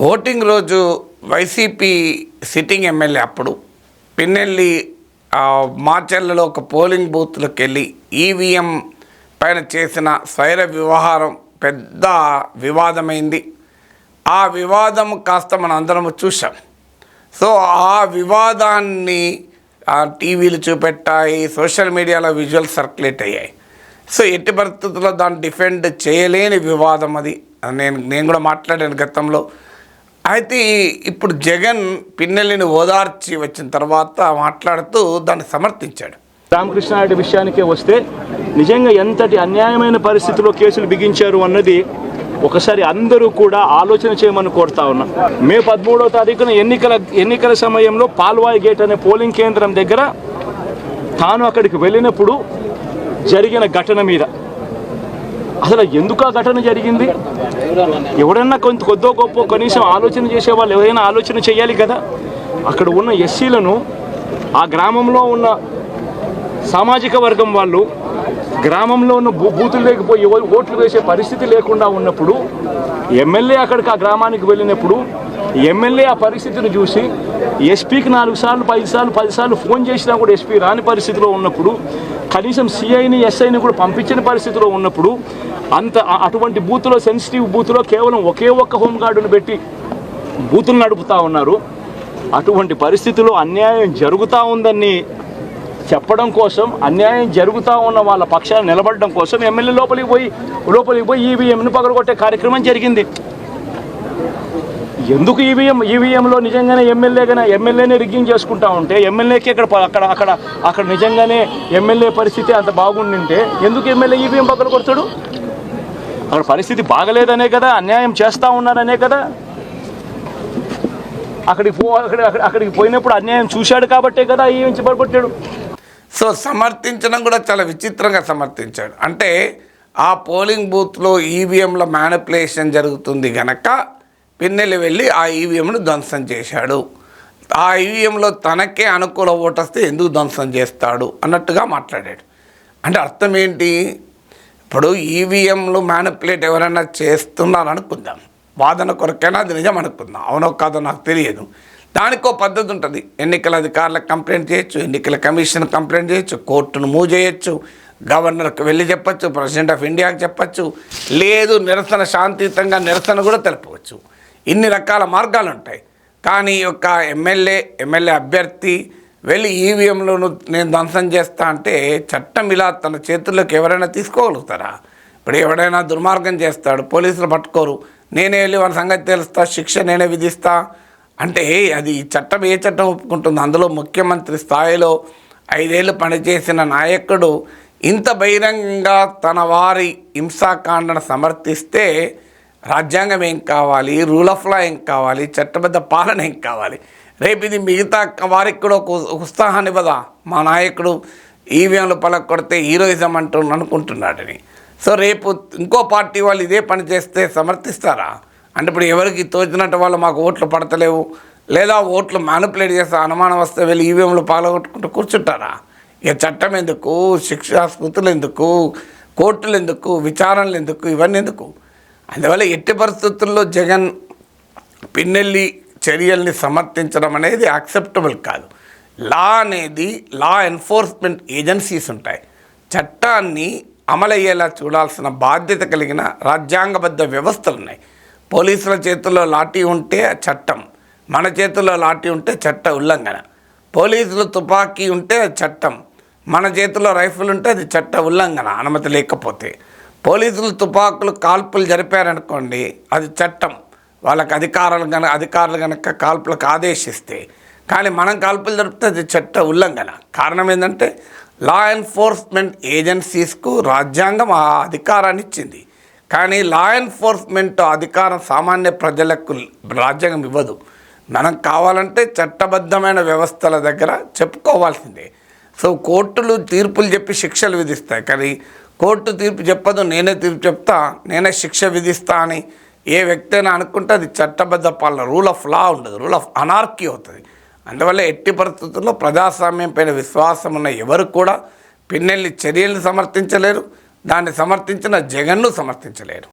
Voting రోజు YCP sitting MLA అప్పుడు పిన్నెల్లి మాచర్లలో ఒక పోలింగ్ బూత్లోకి వెళ్ళి ఈవీఎం పైన చేసిన స్వైర వ్యవహారం పెద్ద వివాదమైంది. ఆ వివాదం కాస్త మనం అందరం చూసాం. సో ఆ వివాదాన్ని టీవీలు చూపెట్టాయి, సోషల్ మీడియాలో విజువల్ సర్క్యులేట్ అయ్యాయి. సో ఎట్టి పరిస్థితుల్లో దాన్ని డిఫెండ్ చేయలేని వివాదం అది. నేను కూడా మాట్లాడాను గతంలో. అయితే ఇప్పుడు జగన్ పిన్నెల్లిని ఓదార్చి వచ్చిన తర్వాత మాట్లాడుతూ దాన్ని సమర్థించాడు. రామకృష్ణారెడ్డి విషయానికే వస్తే నిజంగా ఎంతటి అన్యాయమైన పరిస్థితిలో కేసులు బిగించారు అన్నది ఒకసారి అందరూ కూడా ఆలోచన చేయమని కోరుతా ఉన్నా. మే 13వ తారీఖున ఎన్నికల సమయంలో పాల్వాయి గేట్ అనే పోలింగ్ కేంద్రం దగ్గర తాను అక్కడికి వెళ్ళినప్పుడు జరిగిన ఘటన మీద అసలు ఎందుకు ఆ ఘటన జరిగింది? ఎవడన్నా కొద్దో గొప్ప కనీసం ఆలోచన చేసేవాళ్ళు ఎవరైనా ఆలోచన చేయాలి కదా. అక్కడ ఉన్న ఎస్సీలను, ఆ గ్రామంలో ఉన్న సామాజిక వర్గం వాళ్ళు గ్రామంలో ఉన్న బూతులు లేకపోయి ఓట్లు వేసే పరిస్థితి లేకుండా ఉన్నప్పుడు ఎమ్మెల్యే అక్కడికి ఆ గ్రామానికి వెళ్ళినప్పుడు ఎమ్మెల్యే ఆ పరిస్థితిని చూసి ఎస్పీకి 4 సార్లు 5 సార్లు 10 సార్లు ఫోన్ చేసినా కూడా ఎస్పీ రాని పరిస్థితిలో ఉన్నప్పుడు, కనీసం సిఐని ఎస్ఐని కూడా పంపించిన పరిస్థితిలో ఉన్నప్పుడు, అటువంటి బూత్లో, సెన్సిటివ్ బూత్లో కేవలం ఒకే ఒక్క హోంగార్డును పెట్టి బూతులు నడుపుతూ ఉన్నారు. అటువంటి పరిస్థితిలో అన్యాయం జరుగుతూ ఉందని చెప్పడం కోసం, అన్యాయం జరుగుతూ ఉన్న వాళ్ళ పక్షాన్ని నిలబడడం కోసం ఎమ్మెల్యే లోపలికి పోయి ఈవీఎంను పగలగొట్టే కార్యక్రమం జరిగింది. ఎందుకు ఈవీఎంలో నిజంగానే ఎమ్మెల్యేనే రిగ్గింగ్ చేసుకుంటా ఉంటే, ఎమ్మెల్యేకి అక్కడ నిజంగానే ఎమ్మెల్యే పరిస్థితి అంత బాగుండింటే ఎందుకు ఎమ్మెల్యే ఈవీఎం పక్కన కొడతాడు? అక్కడ పరిస్థితి బాగలేదనే కదా, అన్యాయం చేస్తూ ఉన్నారనే కదా. అక్కడికి పోయినప్పుడు అన్యాయం చూశాడు కాబట్టే కదా ఈవీఎం పడగొట్టాడు. సో సమర్థించడం కూడా చాలా విచిత్రంగా సమర్థించాడు. అంటే ఆ పోలింగ్ బూత్లో ఈవీఎంల మ్యానిపులేషన్ జరుగుతుంది గనక పిన్నెల్లి వెళ్ళి ఆ ఈవీఎంను ధ్వంసం చేశాడు. ఆ ఈవీఎంలో తనకే అనుకూల ఓటు వస్తే ఎందుకు ధ్వంసం చేస్తాడు అన్నట్టుగా మాట్లాడాడు. అంటే అర్థం ఏంటి? ఇప్పుడు ఈవీఎంలు మ్యానిపులేట్ ఎవరైనా చేస్తున్నారు అనుకుందాం, వాదన కొరకైనా అది నిజం అనుకుందాం, అవునో కాదో నాకు తెలియదు. దానికో పద్ధతి ఉంటుంది. ఎన్నికల అధికారులకు కంప్లైంట్ చేయొచ్చు, ఎన్నికల కమిషన్ కంప్లైంట్ చేయొచ్చు, కోర్టును మూవ్ చేయొచ్చు, గవర్నర్కి వెళ్ళి చెప్పచ్చు, ప్రెసిడెంట్ ఆఫ్ ఇండియాకి చెప్పచ్చు, లేదు నిరసన శాంతియుతంగా నిరసన కూడా తెలపవచ్చు. ఇన్ని రకాల మార్గాలు ఉంటాయి. కానీ ఒక ఎమ్మెల్యే అభ్యర్థి వెళ్ళి ఈవీఎంలను నేను ధ్వంసం చేస్తా అంటే చట్టం ఇలా తన చేతుల్లోకి ఎవరైనా తీసుకోగలుగుతారా? ఇప్పుడు ఎవడైనా దుర్మార్గం చేస్తాడు, పోలీసులు పట్టుకోరు, నేనే వెళ్ళి వాళ్ళ సంగతి తెలుస్తా, శిక్ష నేనే విధిస్తా అంటే అది చట్టం ఏ చట్టం ఒప్పుకుంటుంది? అందులో ముఖ్యమంత్రి స్థాయిలో 5 ఏళ్ళు పనిచేసిన నాయకుడు ఇంత బహిరంగంగా తన వారి హింసాకాండను సమర్థిస్తే రాజ్యాంగం ఏం కావాలి, రూల్ ఆఫ్ లా ఏం కావాలి, చట్టబద్ధ పాలన ఏం కావాలి? రేపు ఇది మిగతా వారికి కూడా ఒక ఉత్సాహాన్ని ఇవ్వదా? మా నాయకుడు ఈవీఎంలు పలకొడితే హీరోయిజం అనుకుంటున్నాడని. సో రేపు ఇంకో పార్టీ వాళ్ళు ఇదే పని చేస్తే సమర్థిస్తారా? అంటే ఇప్పుడు ఎవరికి తోచినట్టు వాళ్ళు మాకు ఓట్లు పడతలేవు, లేదా ఓట్లు మ్యానిపులేట్ చేస్తే అనుమానం వస్తే వెళ్ళి ఈవీఎంలు పాల్గొట్టుకుంటూ కూర్చుంటారా? ఇక చట్టం ఎందుకు, శిక్షా స్మృతులు ఎందుకు, కోర్టులు ఎందుకు, విచారణలు ఎందుకు, ఇవన్నీ ఎందుకు? అందువల్ల ఎట్టి పరిస్థితుల్లో జగన్ పిన్నెల్లి చర్యల్ని సమర్థించడం అనేది యాక్సెప్టబుల్ కాదు. లా ఎన్ఫోర్స్మెంట్ ఏజెన్సీస్ ఉంటాయి. చట్టాన్ని అమలయ్యేలా చూడాల్సిన బాధ్యత కలిగిన రాజ్యాంగబద్ధ వ్యవస్థలు ఉన్నాయి. పోలీసుల చేతుల్లో లాఠీ ఉంటే చట్టం, మన చేతుల్లో లాఠీ ఉంటే చట్ట ఉల్లంఘన. పోలీసులు తుపాకీ ఉంటే చట్టం, మన చేతుల్లో రైఫిల్ ఉంటే అది చట్ట ఉల్లంఘన అనుమతి లేకపోతే. పోలీసులు తుపాకులు కాల్పులు జరిపారనుకోండి, అది చట్టం, వాళ్ళకి అధికారులు కనుక కాల్పులకు ఆదేశిస్తే. కానీ మనం కాల్పులు జరిపితే అది చట్ట ఉల్లంఘన. కారణం ఏంటంటే లా ఎన్ఫోర్స్మెంట్ ఏజెన్సీస్కు రాజ్యాంగం ఆ అధికారాన్ని ఇచ్చింది. కానీ లా ఎన్ఫోర్స్మెంట్ అధికారం సామాన్య ప్రజలకు రాజ్యాంగం ఇవ్వదు. మనం కావాలంటే చట్టబద్ధమైన వ్యవస్థల దగ్గర చెప్పుకోవాల్సిందే. సో కోర్టులు తీర్పులు చెప్పి శిక్షలు విధిస్తాయి, కానీ కోర్టు తీర్పు చెప్పదు, నేనే తీర్పు చెప్తా, నేనే శిక్ష విధిస్తా అని ఏ వ్యక్తి అయినా అనుకుంటే అది చట్టబద్ధ పాలన, రూల్ ఆఫ్ లా ఉండదు, రూల్ ఆఫ్ అనార్కీ అవుతుంది. అందువల్ల ఎట్టి పరిస్థితుల్లో ప్రజాస్వామ్యం పైన విశ్వాసం ఉన్న ఎవరు కూడా పిన్నెల్లి చర్యలను సమర్థించలేరు, దాన్ని సమర్థించిన జగన్ను సమర్థించలేరు.